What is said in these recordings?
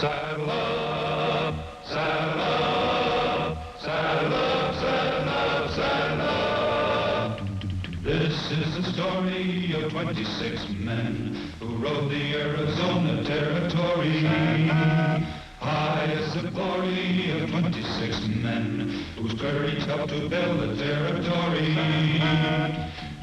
Saddle up, saddle up, saddle up, saddle up, saddle up. This is the story of 26 men who rode the Arizona Territory. High is the glory of 26 men whose courage helped to build the territory.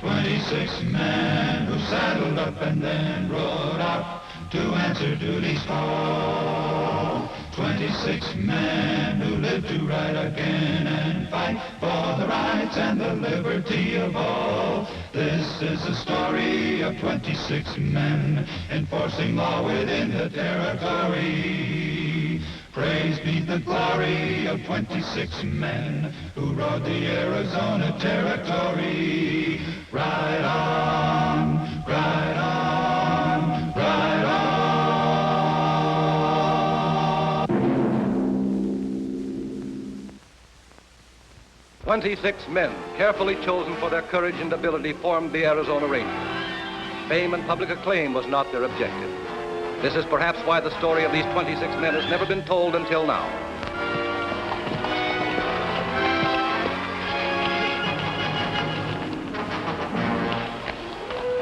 26 men who saddled up and then rode out to answer duty's call. 26 men who lived to ride again and fight for the rights and the liberty of all. This is the story of 26 men enforcing law within the territory. Praise be the glory of 26 men who rode the Arizona Territory. Ride on, ride on, ride on. 26 men, carefully chosen for their courage and ability, formed the Arizona Rangers. Fame and public acclaim was not their objective. This is perhaps why the story of these 26 men has never been told until now.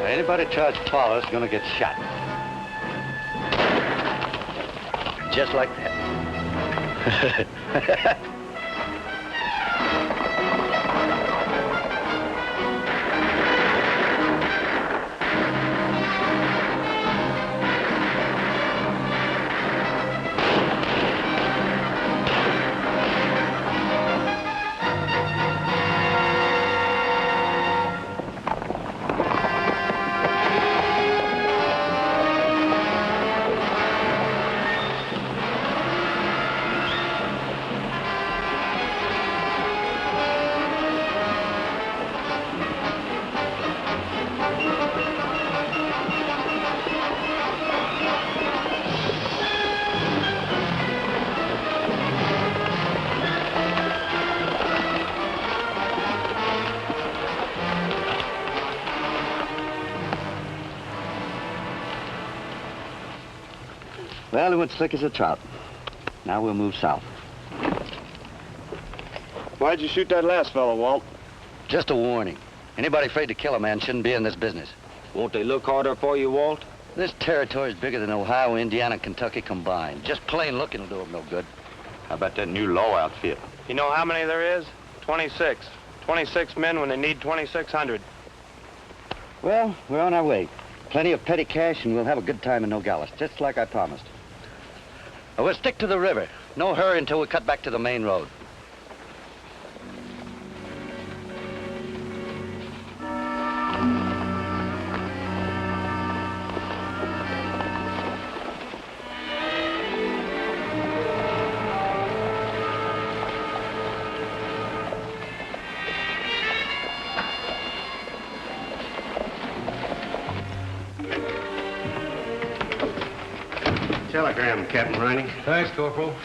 Anybody tries to follow us is gonna get shot. Just like that. Well, it went slick as a trout. Now we'll move south. Why'd you shoot that last fellow, Walt? Just a warning. Anybody afraid to kill a man shouldn't be in this business. Won't they look harder for you, Walt? This territory is bigger than Ohio, Indiana, and Kentucky combined. Just plain looking will do them no good. How about that new law outfit? You know how many there is? 26. 26 men when they need 2,600. Well, we're on our way. Plenty of petty cash, and we'll have a good time in Nogales, just like I promised. We'll stick to the river. No hurry until we cut back to the main road. Telegram, Captain Rynning. Thanks, Corporal.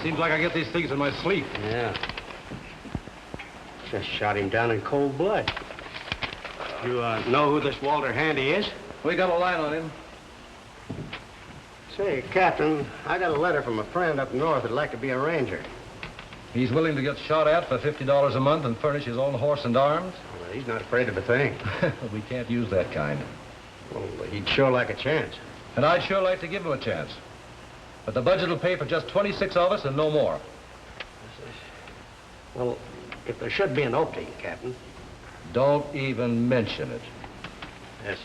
Seems like I get these things in my sleep. Yeah. Just shot him down in cold blood. You know who this Walter Handy is? We got a line on him. Say, Captain, I got a letter from a friend up north that'd like to be a ranger. He's willing to get shot at for $50 a month and furnish his own horse and arms? Well, he's not afraid of a thing. We can't use that kind. Well, he'd sure like a chance. And I'd sure like to give him a chance. But the budget will pay for just 26 of us and no more. Well, if there should be an opening, Captain. Don't even mention it. Yes, sir.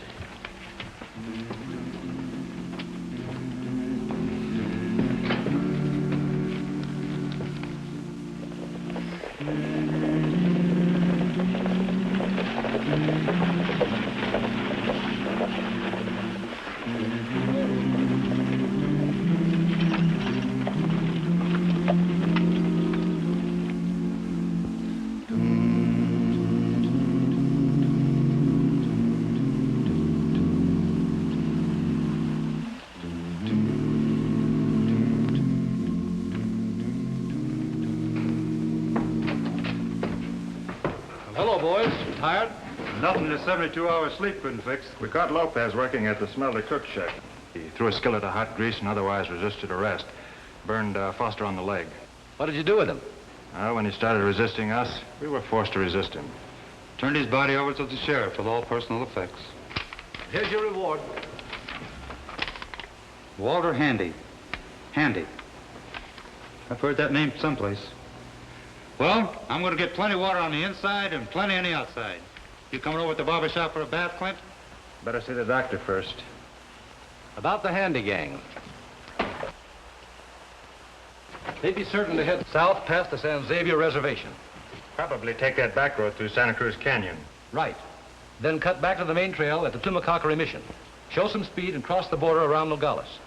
Hello, boys. Tired? Nothing this 72-hour sleep couldn't fix. We caught Lopez working at the smelter cook shack. He threw a skillet of hot grease and otherwise resisted arrest. Burned Foster on the leg. What did you do with him? When he started resisting us, we were forced to resist him. Turned his body over to the sheriff with all personal effects. Here's your reward. Walter Handy. Handy. I've heard that name someplace. Well, I'm going to get plenty of water on the inside and plenty on the outside. You coming over at the barber shop for a bath, Clint? Better see the doctor first. About the Handy gang. They'd be certain to head south past the San Xavier Reservation. Probably take that back road through Santa Cruz Canyon. Right. Then cut back to the main trail at the Tumacacori Mission. Show some speed and cross the border around Nogales.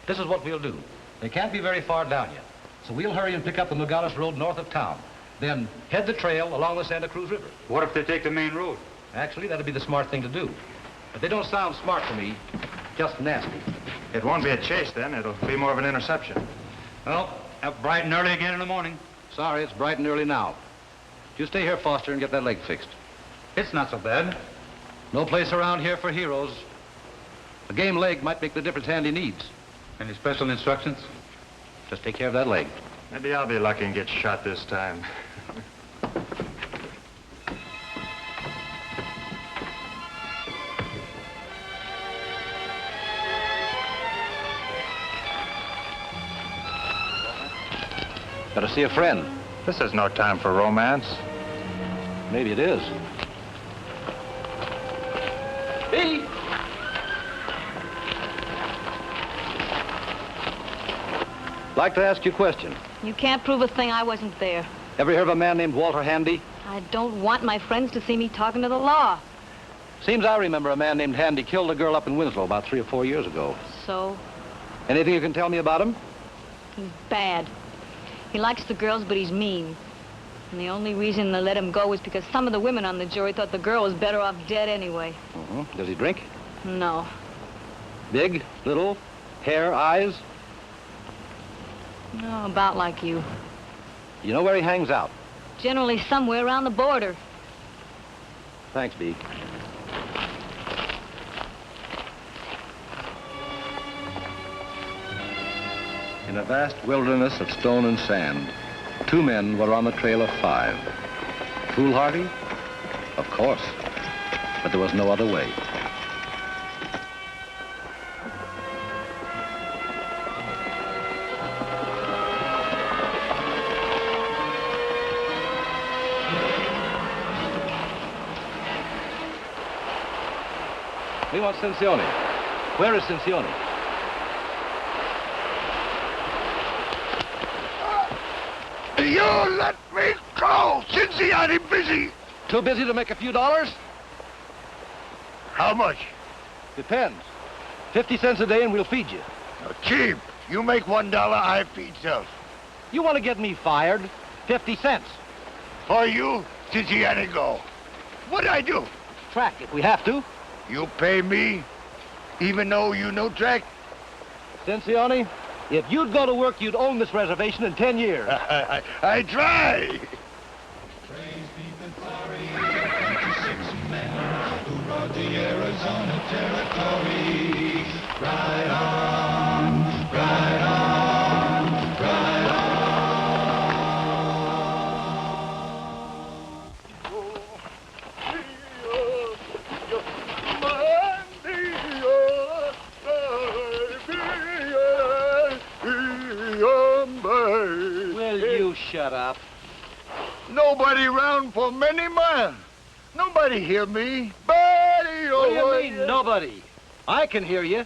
This is what we'll do. They can't be very far down yet. So we'll hurry and pick up the Nogales Road north of town. Then head the trail along the Santa Cruz River. What if they take the main road? Actually, that'd be the smart thing to do. But they don't sound smart to me, just nasty. It won't be a chase then. It'll be more of an interception. Well, up bright and early again in the morning. Sorry, it's bright and early now. You stay here, Foster, and get that leg fixed. It's not so bad. No place around here for heroes. A game leg might make the difference Handy needs. Any special instructions? Just take care of that leg. Maybe I'll be lucky and get shot this time. Better see a friend. This is no time for romance. Maybe it is. B! Like to ask you a question. You can't prove a thing. I wasn't there. Ever hear of a man named Walter Handy? I don't want my friends to see me talking to the law. Seems I remember a man named Handy killed a girl up in Winslow about 3 or 4 years ago. So, Anything you can tell me about him? he's bad. He likes the girls, but he's mean. And the only reason they let him go was because some of the women on the jury thought the girl was better off dead anyway. Does he drink? No. Big, little, hair, eyes? No, about like you. You know where he hangs out? Generally somewhere around the border. Thanks, B. In a vast wilderness of stone and sand, 2 men were on the trail of 5. Foolhardy? Of course. But there was no other way. We want Cincione. Where is Cincione? You let me go! Cincinnati busy! Too busy to make a few dollars? How much? Depends. 50 cents a day and we'll feed you. Cheap. You make $1, I feed self. You want to get me fired? 50 cents. For you, Cincinnati go. What'd I do? Track if we have to. You pay me, even though you no track? Cincione, if you'd go to work, you'd own this reservation in 10 years. I try. Praise be the glory of 26 men who rode the Arizona territory. Ride on, ride on, ride Will you shut up? Nobody round for many miles. Nobody hear me. Buddy, What do you mean, nobody? I can hear you.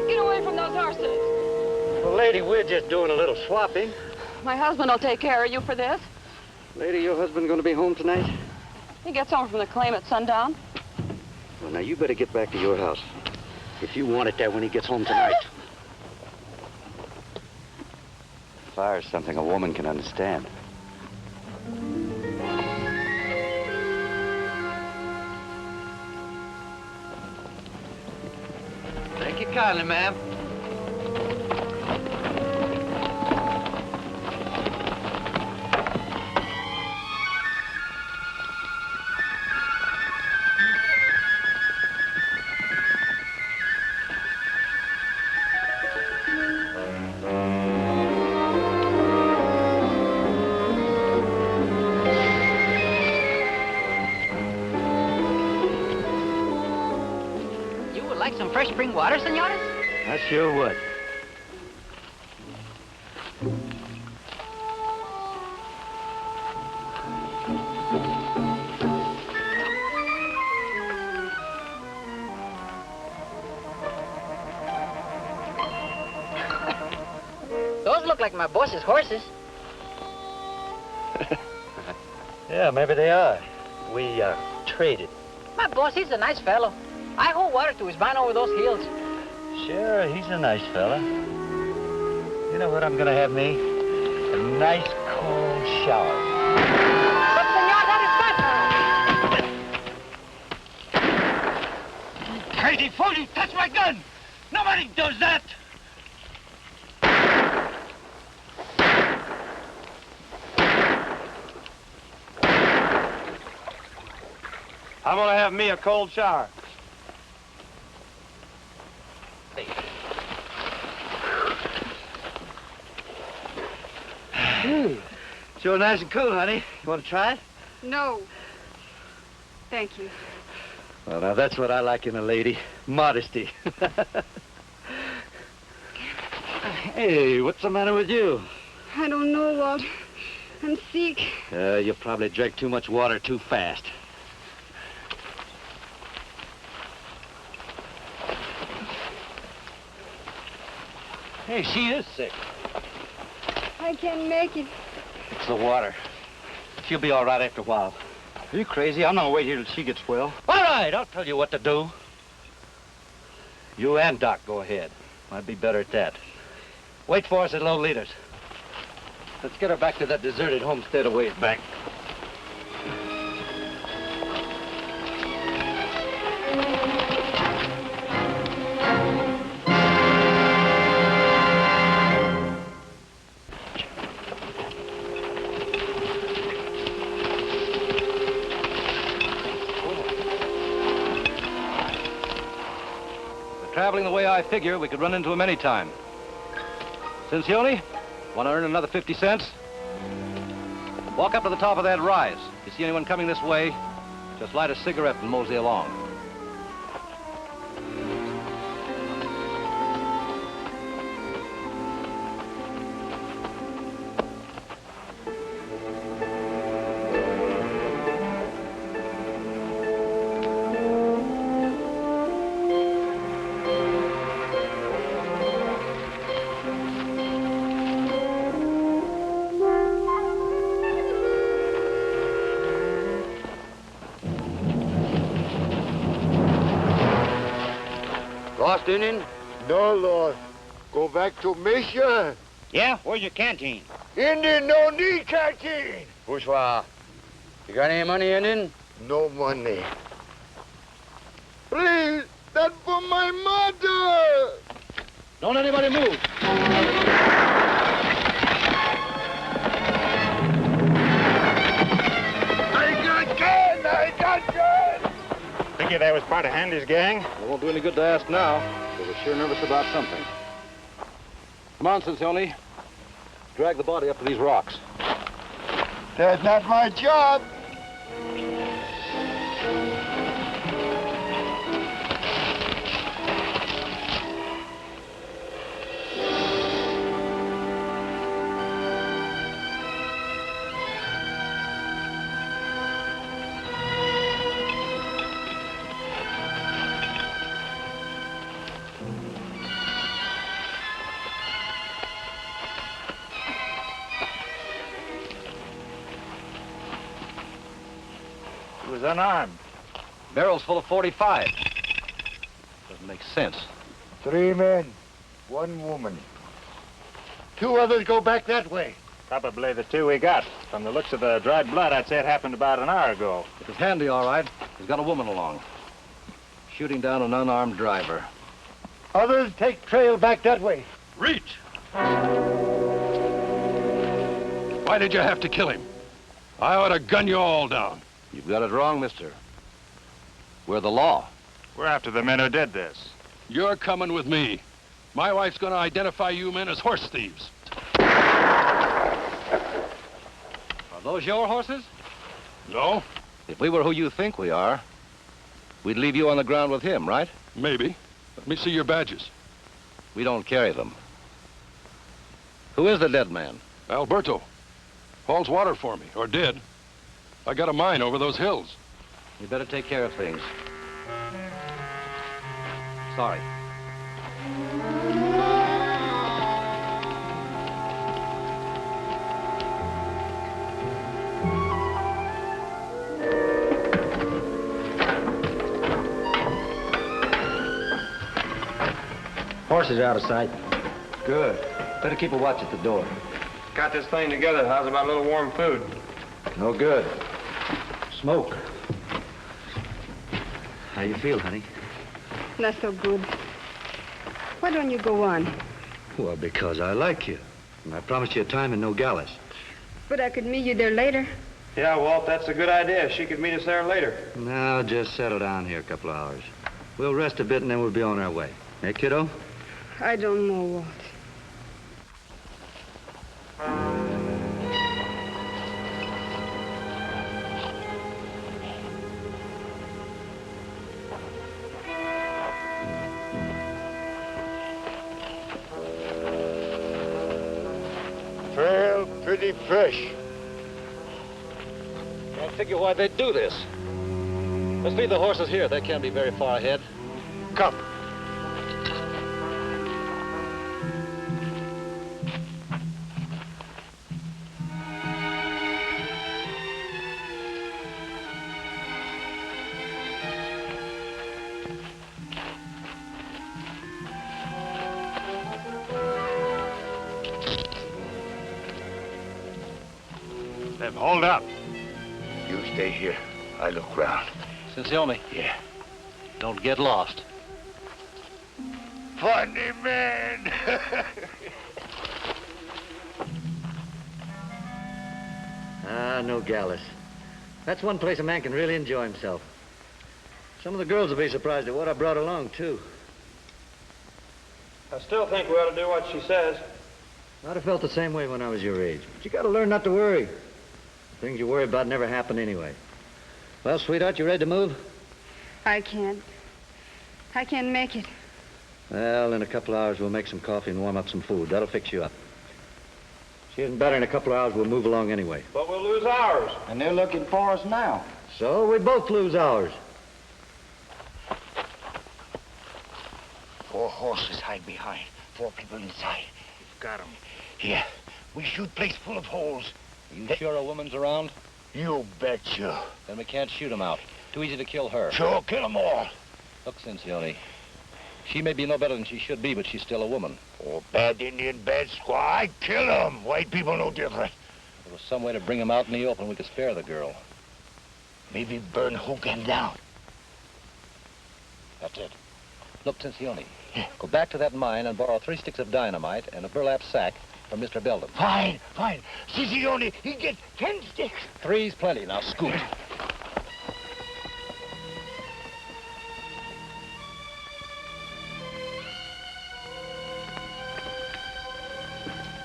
Get away from those horses. Well, lady, we're just doing a little swapping. My husband will take care of you for this. Lady, your husband going to be home tonight? He gets home from the claim at sundown. Well, now, you better get back to your house. If you want it there when he gets home tonight. Fire's something a woman can understand. Thank you kindly, ma'am. You would like some fresh spring water, senores? I sure would. Those look like my boss's horses. Yeah, maybe they are. We, traded. My boss, he's a nice fellow. I hold water to his vine over those hills. Sure, he's a nice fella. You know what I'm gonna have me? A nice cold shower. But, senor, that is not... Crazy fool, you touched my gun! Nobody does that! I'm gonna have me a cold shower. Sure nice and cool, honey. You want to try it? No. Thank you. Well, now, that's what I like in a lady. Modesty. Hey, what's the matter with you? I don't know, Walt. I'm sick. You probably drank too much water too fast. Hey, she is sick. I can't make it. It's the water. She'll be all right after a while. Are you crazy? I'm not gonna wait here till she gets well. All right, I'll tell you what to do. You and Doc go ahead. Might be better at that. Wait for us at Lolita's. Let's get her back to that deserted homestead a ways back. Traveling the way I figure, we could run into him any time. Cincione, want to earn another 50 cents? Walk up to the top of that rise. If you see anyone coming this way, just light a cigarette and mosey along. Lost Indian? No, Lord. Go back to mission. Yeah? Where's your canteen? Indian no need canteen. Bourgeois. You got any money, Indian? No money. Please, that's for my mother. Don't anybody move. I got gun. Figure that was part of Handy's gang? It won't do any good to ask now, because we're sure nervous about something. Come on, Cincione. Drag the body up to these rocks. That's not my job. He was unarmed. Barrel's full of 45. Doesn't make sense. 3 men, 1 woman. 2 others go back that way. Probably the 2 we got. From the looks of the dried blood, I'd say it happened about an hour ago. It was Handy, all right. He's got a woman along. Shooting down an unarmed driver. Others take trail back that way. Reach! Why did you have to kill him? I ought to gun you all down. You've got it wrong, mister. We're the law. We're after the men who did this. You're coming with me. My wife's gonna identify you men as horse thieves. Are those your horses? No? If we were who you think we are, we'd leave you on the ground with him, right? Maybe. Let me see your badges. We don't carry them. Who is the dead man? Alberto. Hauls water for me, or did. I got a mine over those hills. You better take care of things. Sorry. Horses are out of sight. Good. Better keep a watch at the door. Got this thing together. How's about a little warm food? No good. Smoke. How you feel, honey? Not so good. Why don't you go on? Well, because I like you. And I promised you a time in Nogales. But I could meet you there later. Yeah, Walt, that's a good idea. She could meet us there later. Now, just settle down here a couple of hours. We'll rest a bit and then we'll be on our way. Hey, kiddo? I don't know, Walt. Well, pretty fresh. Can't figure why they'd do this. Let's leave the horses here. They can't be very far ahead. Come. They've hauled up. You stay here. I look round. Sincione. Yeah. Don't get lost. Funny man. Nogales. That's one place a man can really enjoy himself. Some of the girls will be surprised at what I brought along, too. I still think we ought to do what she says. I'd have felt the same way when I was your age. But you gotta learn not to worry. Things you worry about never happen anyway. Well, sweetheart, you ready to move? I can't. I can't make it. Well, in a couple of hours, we'll make some coffee and warm up some food. That'll fix you up. She isn't better in a couple of hours, we'll move along anyway. But we'll lose ours. And they're looking for us now. So we both lose ours. 4 horses hide behind. 4 people inside. You've got them. Here. We shoot place full of holes. You sure a woman's around? You betcha. Then we can't shoot them out. Too easy to kill her. Sure, kill them all. Look, Sincione. She may be no better than she should be, but she's still a woman. Oh, bad Indian, bad squaw. I'd kill them. White people no different. If there was some way to bring them out in the open, we could spare the girl. Maybe burn Hogan down. That's it. Look, Sincione. Go back to that mine and borrow 3 sticks of dynamite and a burlap sack from Mr. Belden. Fine, fine. Sicilione, he get 10 sticks. 3's plenty. Now scoot.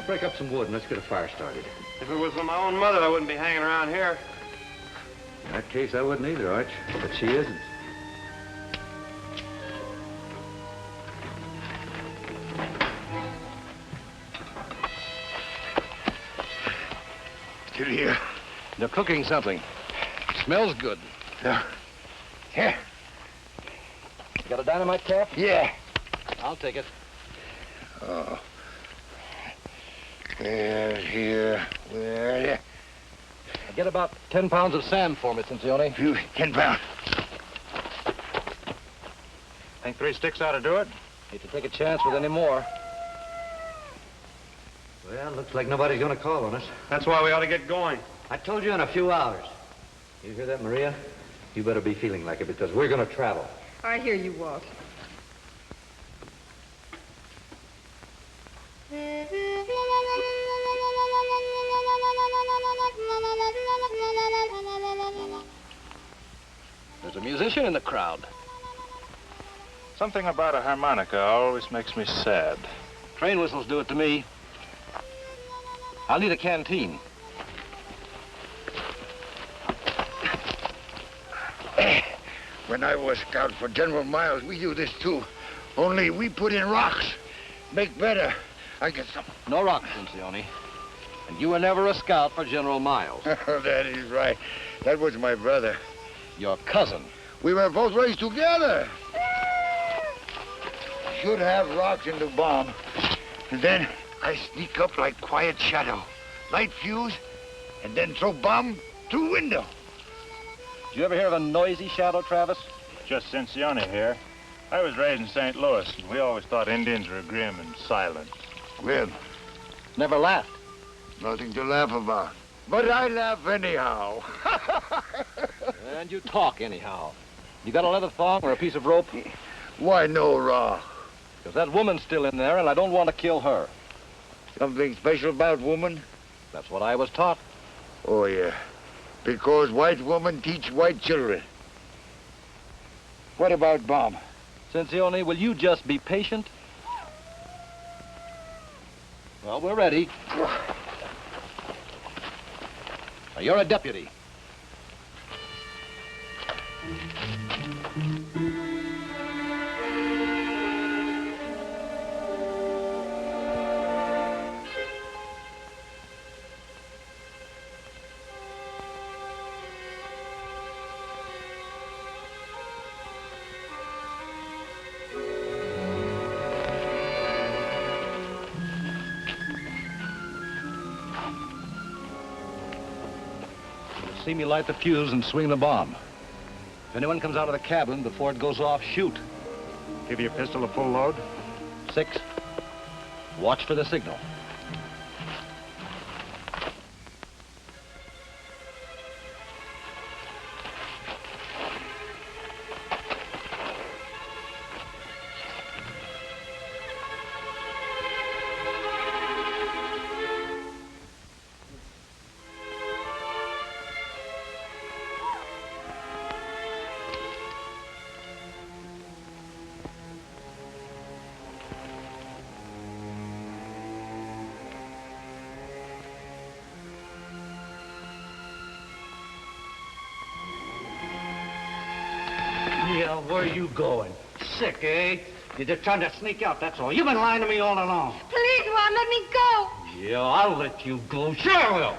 Break up some wood and let's get a fire started. If it was for my own mother, I wouldn't be hanging around here. In that case, I wouldn't either, Arch. But she isn't. Still here. They're cooking something. Smells good. Yeah. Here. You got a dynamite cap? Yeah. I'll take it. Oh. Where? Get about 10 pounds of sand for me, Sincione. 10 pounds. Think 3 sticks ought to do it? Hate to take a chance with any more. Well, looks like nobody's gonna call on us. That's why we ought to get going. I told you in a few hours. You hear that, Maria? You better be feeling like it because we're gonna travel. I hear you, Walt. There's a musician in the crowd. Something about a harmonica always makes me sad. Train whistles do it to me. I'll need a canteen. When I was scout for General Miles, we do this too. Only we put in rocks. Make better. I get some. No rocks, Cincione. And you were never a scout for General Miles. That is right. That was my brother. Your cousin. We were both raised together. Should have rocks in the bomb. And then I sneak up like quiet shadow. Light fuse, and then throw bomb through window. Did you ever hear of a noisy shadow, Travis? Just Cincione here. I was raised in St. Louis, and we always thought Indians were grim and silent. Grim? Never laughed. Nothing to laugh about. But I laugh anyhow. And you talk anyhow. You got a leather thong or a piece of rope? Why no raw? Because that woman's still in there, and I don't want to kill her. Something special about woman? That's what I was taught. Oh, yeah. Because white woman teach white children. What about bomb? Cincione, will you just be patient? Well, we're ready. Now, you're a deputy. See me light the fuse and swing the bomb. If anyone comes out of the cabin before it goes off, shoot. Give your pistol a full load? 6. Watch for the signal. Yeah, where are you going? Sick, eh? You're just trying to sneak out, that's all. You've been lying to me all along. Please, Ron, let me go. Yeah, I'll let you go. Sure I will.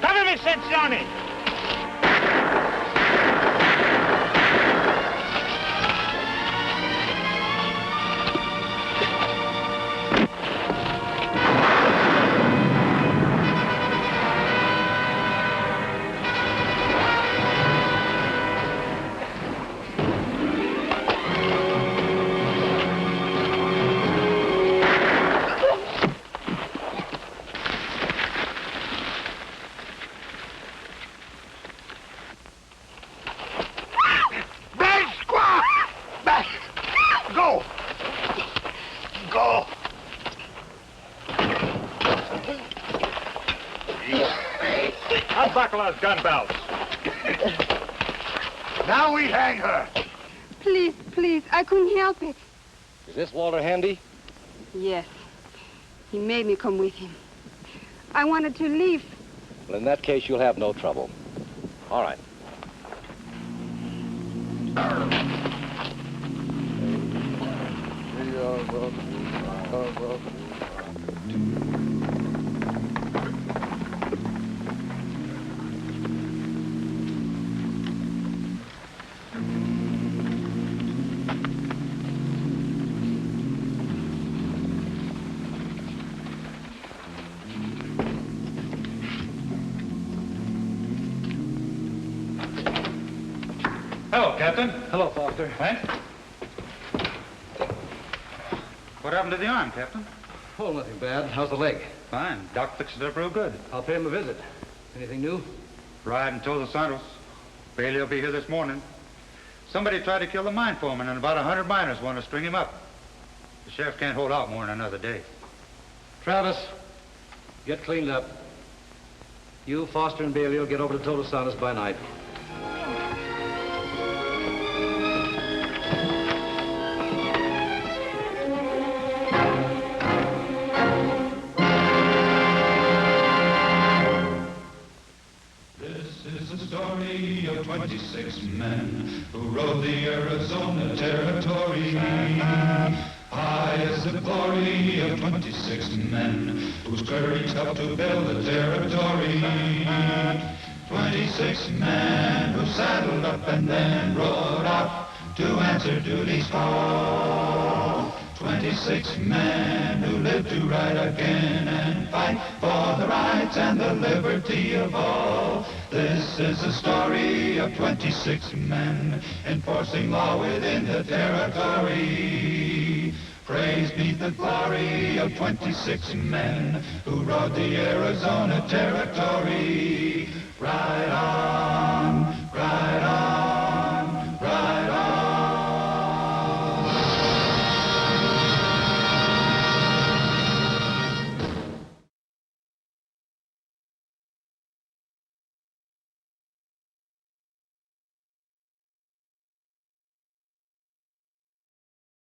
Cover me, Cincione! Unbuckle those gun belts. Now we hang her. Please, please, I couldn't help it. Is this Walter handy? Yes. He made me come with him. I wanted to leave. Well, in that case, you'll have no trouble. All right. Hello, Captain. Hello, Foster. Thanks. What happened to the arm, Captain? Oh, nothing bad. How's the leg? Fine. Doc fixed it up real good. I'll pay him a visit. Anything new? Ride and Todos Santos. Bailey will be here this morning. Somebody tried to kill the mine foreman, and about 100 miners want to string him up. The sheriff can't hold out more than another day. Travis, get cleaned up. You, Foster, and Bailey will get over to Total Silence by night. This is the story of 26 men who rode the Arizona Territory. High is the glory of 26 men whose courage helped to build the territory. 26 men who saddled up and then rode out to answer duty's call. 26 men who lived to ride again and fight for the rights and the liberty of all. This is the story of 26 men enforcing law within the territory. Praise be the glory of 26 men who rode the Arizona Territory. Ride on.